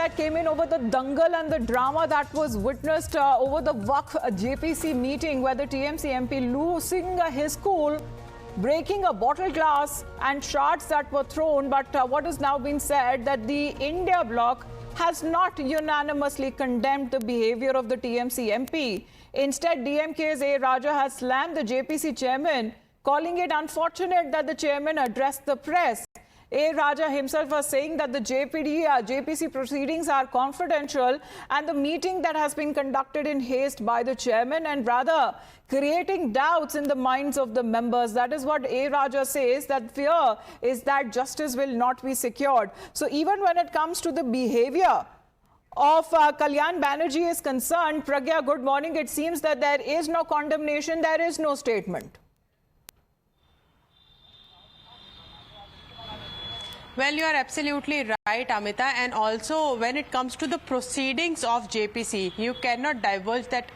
that came in over the dangle and the drama that was witnessed over the Waqf JPC meeting, where the TMC MP losing his cool, breaking a bottle glass and shards that were thrown. But what has now been said that the India bloc has not unanimously condemned the behavior of the TMC MP. Instead, DMK's A. Raja has slammed the JPC chairman, calling it unfortunate that the chairman addressed the press. A. Raja himself was saying that the JPC proceedings are confidential and the meeting that has been conducted in haste by the chairman, and rather creating doubts in the minds of the members. That is what A. Raja says, that fear is that justice will not be secured. So even when it comes to the behavior of Kalyan Banerjee is concerned, Pragya, good morning. It seems that there is no condemnation, there is no statement. Well, you are absolutely right, Amita. And also, when it comes to the proceedings of JPC, you cannot divulge that,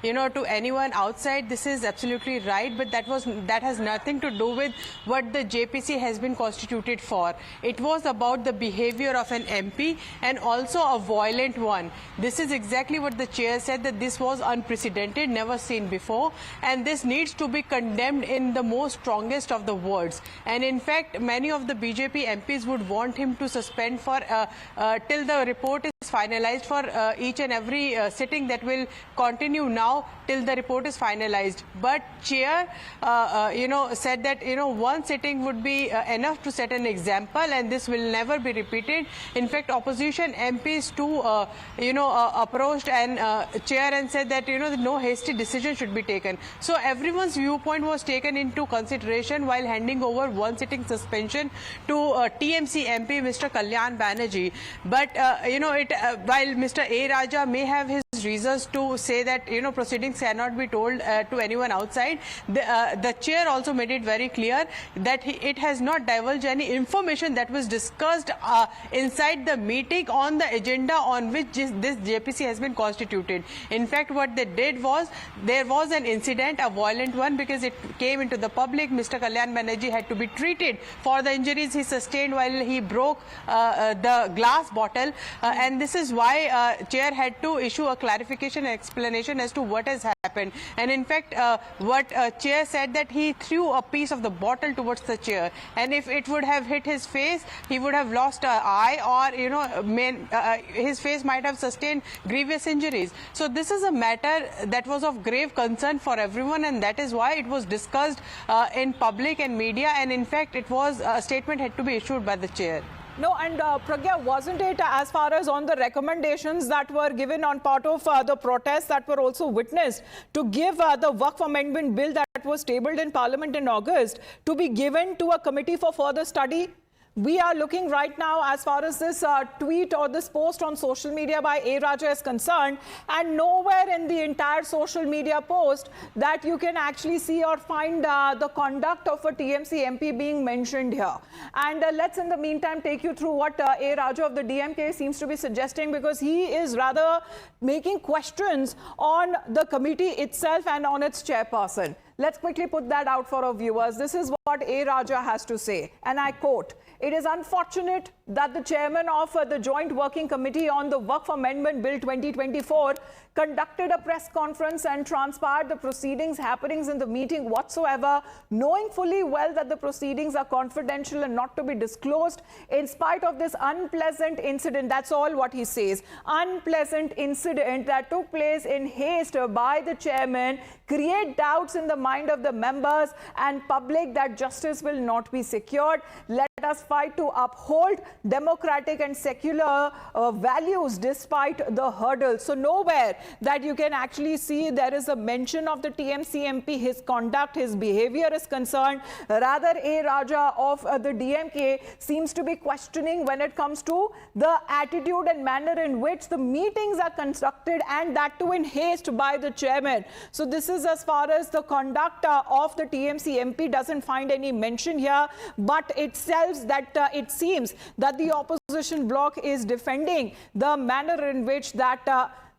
to anyone outside. This is absolutely right, but that has nothing to do with what the JPC has been constituted for. It was about the behavior of an MP and also a violent one. This is exactly what the chair said, that this was unprecedented, never seen before, and this needs to be condemned in the most strongest of the words. And in fact, many of the BJP MPs would want him to suspend for till the report is finalized, for each and every sitting that will continue now till the report is finalized. But chair, said that one sitting would be enough to set an example, and this will never be repeated. In fact, opposition MPs too, approached and chair and said that no hasty decision should be taken. So everyone's viewpoint was taken into consideration while handing over one sitting suspension to TMC MP Mr. Kalyan Banerjee. But while Mr. A. Raja may have his reasons to say that proceedings cannot be told to anyone outside, the chair also made it very clear that it has not divulged any information that was discussed inside the meeting on the agenda on which this JPC has been constituted. In fact, what they did was, there was an incident, a violent one, because it came into the public. Mr. Kalyan Banerjee had to be treated for the injuries he sustained while he broke the glass bottle, and this is why chair had to issue a clarification and explanation as to what has happened. And in fact, what chair said, that he threw a piece of the bottle towards the chair, and if it would have hit his face, he would have lost an eye, or his face might have sustained grievous injuries. So this is a matter that was of grave concern for everyone, and that is why it was discussed in public and media, and in fact it was a statement had to be issued by the chair. No, and Pragya, wasn't it as far as on the recommendations that were given on part of the protests that were also witnessed to give the Waqf Amendment Bill that was tabled in Parliament in August to be given to a committee for further study? We are looking right now as far as this tweet or this post on social media by A. Raja is concerned, and nowhere in the entire social media post that you can actually see or find the conduct of a TMC MP being mentioned here. And let's in the meantime take you through what A. Raja of the DMK seems to be suggesting, because he is rather making questions on the committee itself and on its chairperson. Let's quickly put that out for our viewers. This is what A. Raja has to say, and I quote, "It is unfortunate that the chairman of the Joint Working Committee on the Waqf Amendment Bill 2024 conducted a press conference and transpired the proceedings happenings in the meeting whatsoever, knowing fully well that the proceedings are confidential and not to be disclosed. In spite of this unpleasant incident," that's all what he says, "unpleasant incident that took place in haste by the chairman, create doubts in the mind of the members and public that justice will not be secured. Let us fight to uphold democratic and secular values despite the hurdles." So nowhere that you can actually see there is a mention of the TMC MP, his conduct, his behavior is concerned. Rather, A. Raja of the DMK seems to be questioning when it comes to the attitude and manner in which the meetings are conducted, and that too in haste by the chairman. So this is as far as the conduct of the TMC MP doesn't find any mention here, but itself that it seems that the opposition bloc is defending the manner in which that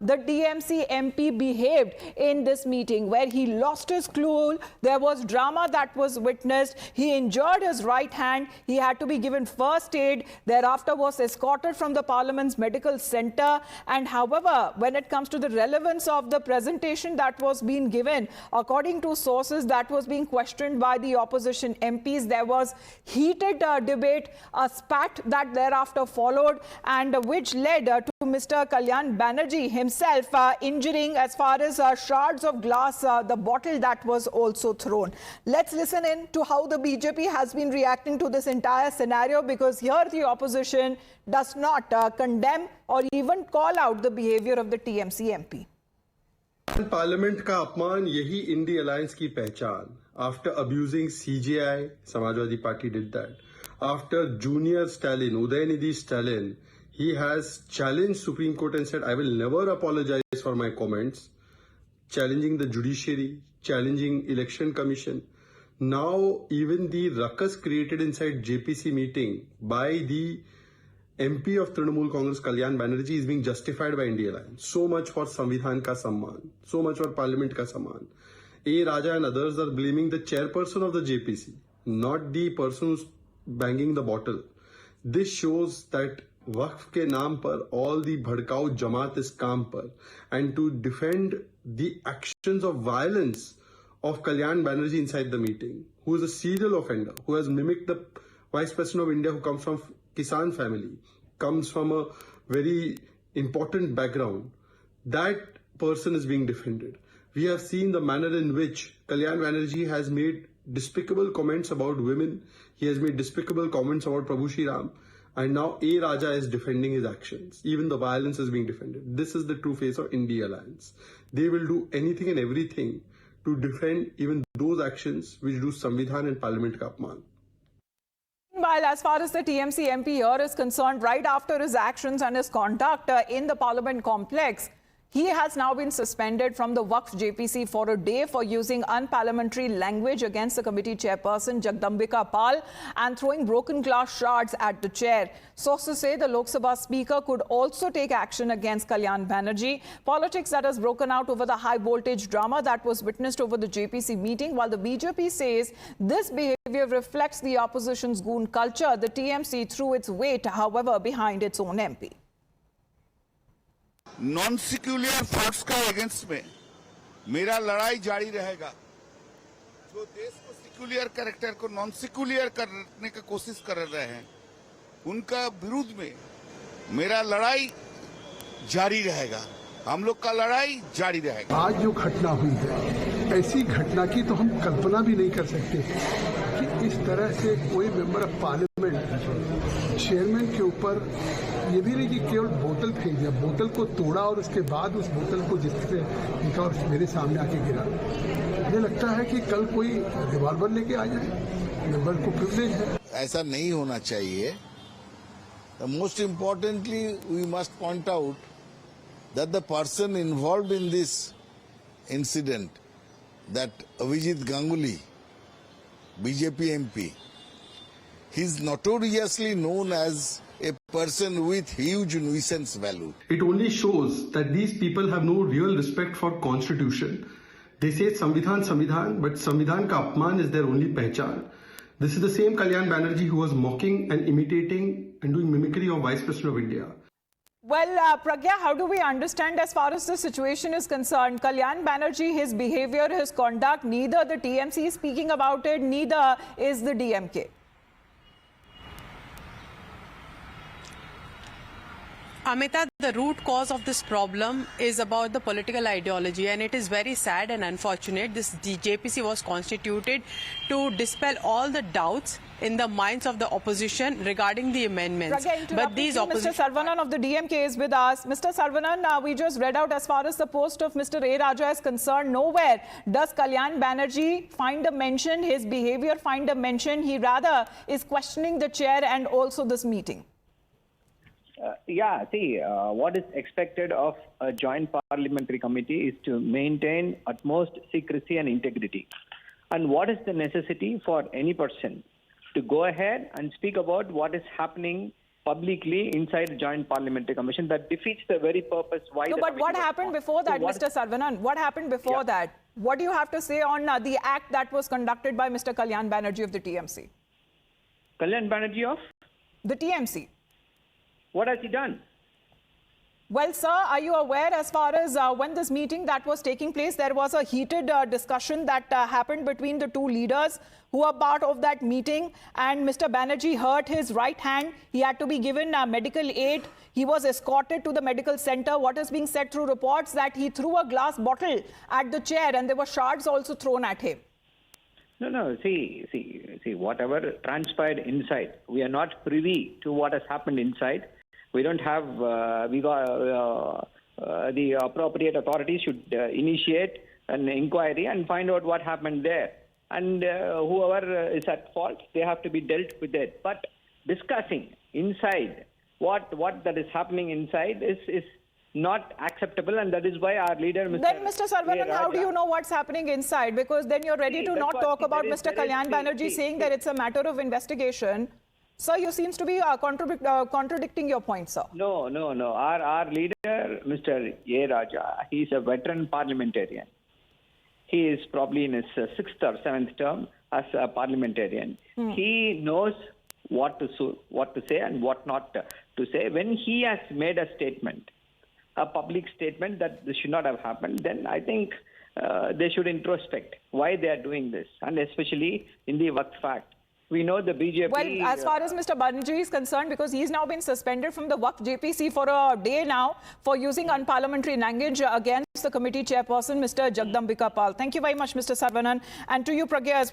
the TMC MP behaved in this meeting, where he lost his cool. There was drama that was witnessed. He injured his right hand. He had to be given first aid. Thereafter was escorted from the Parliament's medical center. And however, when it comes to the relevance of the presentation that was being given, according to sources, that was being questioned by the opposition MPs. There was heated debate, a spat that thereafter followed, and which led to Mr. Kalyan Banerjee himself injuring, as far as shards of glass, the bottle that was also thrown. Let's listen in to how the BJP has been reacting to this entire scenario, because here the opposition does not condemn or even call out the behavior of the TMC MP. Parliament का अपमान यही INDI alliance की पहचान. After abusing CJI, Samajwadi party did that. After junior Stalin, Udhayanidhi Stalin, he has challenged Supreme Court and said, I will never apologize for my comments, challenging the judiciary, challenging election commission. Now even the ruckus created inside JPC meeting by the MP of Trinamool Congress, Kalyan Banerjee, is being justified by India Alliance. So much for Samvidhan ka samman. So much for Parliament ka samman. A. Raja and others are blaming the chairperson of the JPC, not the person who's banging the bottle. This shows that Waqf ke naam par all the bhadkau jamaat is kaam par. And to defend the actions of violence of Kalyan Banerjee inside the meeting, who is a serial offender, who has mimicked the Vice President of India, who comes from Kisan family, comes from a very important background, that person is being defended. We have seen the manner in which Kalyan Banerjee has made despicable comments about women. He has made despicable comments about Prabhu Shri Ram. And now A. Raja is defending his actions. Even the violence is being defended. This is the true face of India Alliance. They will do anything and everything to defend even those actions which do Samvidhan and Parliament ka apman. Meanwhile, as far as the TMC MP here is concerned, right after his actions and his conduct in the Parliament complex, he has now been suspended from the Waqf JPC for a day for using unparliamentary language against the committee chairperson Jagdambika Pal and throwing broken glass shards at the chair. Sources say the Lok Sabha Speaker could also take action against Kalyan Banerjee. Politics that has broken out over the high voltage drama that was witnessed over the JPC meeting, while the BJP says this behavior reflects the opposition's goon culture. The TMC threw its weight, however, behind its own MP. Non secular force का against में मेरा लड़ाई जारी रहेगा. जो देश को secular character को नॉन सिक्युलर करने की कोशिश कर रहे हैं, उनका विरुद्ध में मेरा लड़ाई जारी रहेगा. हम लोग का लड़ाई जारी रहेगा. आज जो घटना हुई है, ऐसी घटना की तो हम कल्पना भी नहीं कर सकते कि इस तरह से कोई मेंबर ऑफ पार्लियामेंट चेयरमैन के ऊपर, ये भी नहीं कि केवल बोतल फेंक दिया, बोतल को तोड़ा और उसके बाद उस बोतल को जिससे फेंका और मेरे सामने आके गिरा. मुझे लगता है कि कल कोई रिवॉल्वर लेके आ जाए. मेंबर को प्रिविलेज है. ऐसा नहीं होना चाहिए. Most importantly we must point out that the person involved in this incident, that Abhijit Gangopadhyay, BJP MP, he's notoriously known as a person with huge nuisance value. It only shows that these people have no real respect for constitution. They say Samvidhan, Samvidhan, but Samvidhan ka apman is their only pehchan. This is the same Kalyan Banerjee who was mocking and imitating and doing mimicry of Vice President of India. Well, Pragya, how do we understand as far as the situation is concerned? Kalyan Banerjee, his behavior, his conduct, neither the TMC is speaking about it, neither is the DMK. Amita, the root cause of this problem is about the political ideology, and it is very sad and unfortunate. This JPC was constituted to dispel all the doubts in the minds of the opposition regarding the amendments. But these Mr. Sarvanan of the DMK is with us. Mr. Sarvanan, we just read out as far as the post of Mr. A. Raja is concerned. Nowhere does Kalyan Banerjee find a mention, his behavior find a mention. He rather is questioning the chair and also this meeting. What is expected of a joint parliamentary committee is to maintain utmost secrecy and integrity. And what is the necessity for any person to go ahead and speak about what is happening publicly inside the Joint Parliamentary Commission. That defeats the very purpose why. No, the but committee what was happened formed. before that, So what- Mr. Saravanan? What happened before that? What do you have to say on the act that was conducted by Mr. Kalyan Banerjee of the TMC? Kalyan Banerjee of? The TMC. What has he done? Well, sir, are you aware as far as when this meeting that was taking place, there was a heated discussion that happened between the two leaders who are part of that meeting, and Mr. Banerjee hurt his right hand. He had to be given medical aid. He was escorted to the medical center. What is being said through reports that he threw a glass bottle at the chair and there were shards also thrown at him. No. See. Whatever transpired inside, we are not privy to what has happened inside. We don't have. The appropriate authorities should initiate an inquiry and find out what happened there. And whoever is at fault, they have to be dealt with it. But discussing inside what that is happening inside is not acceptable, and that is why our leader, Mr. Then, Mr. Saravanan, how do you know what's happening inside? Because then you're ready to not talk about Mr. Kalyan Banerjee saying that it's a matter of investigation. Sir, you seems to be contradicting your point, sir. No. Our leader, Mr. A. Raja, he's a veteran parliamentarian. He is probably in his 6th or 7th term as a parliamentarian. He knows what to say and what not to say. When he has made a statement, a public statement that this should not have happened, then I think they should introspect why they are doing this, and especially in the Waqf Act. We know the BJP... Well, as far as Mr. Banerjee is concerned, because he's now been suspended from the Waqf JPC for a day now for using unparliamentary language against the committee chairperson, Mr. Jagdambika Pal. Thank you very much, Mr. Saravanan. And to you, Pragya, as well.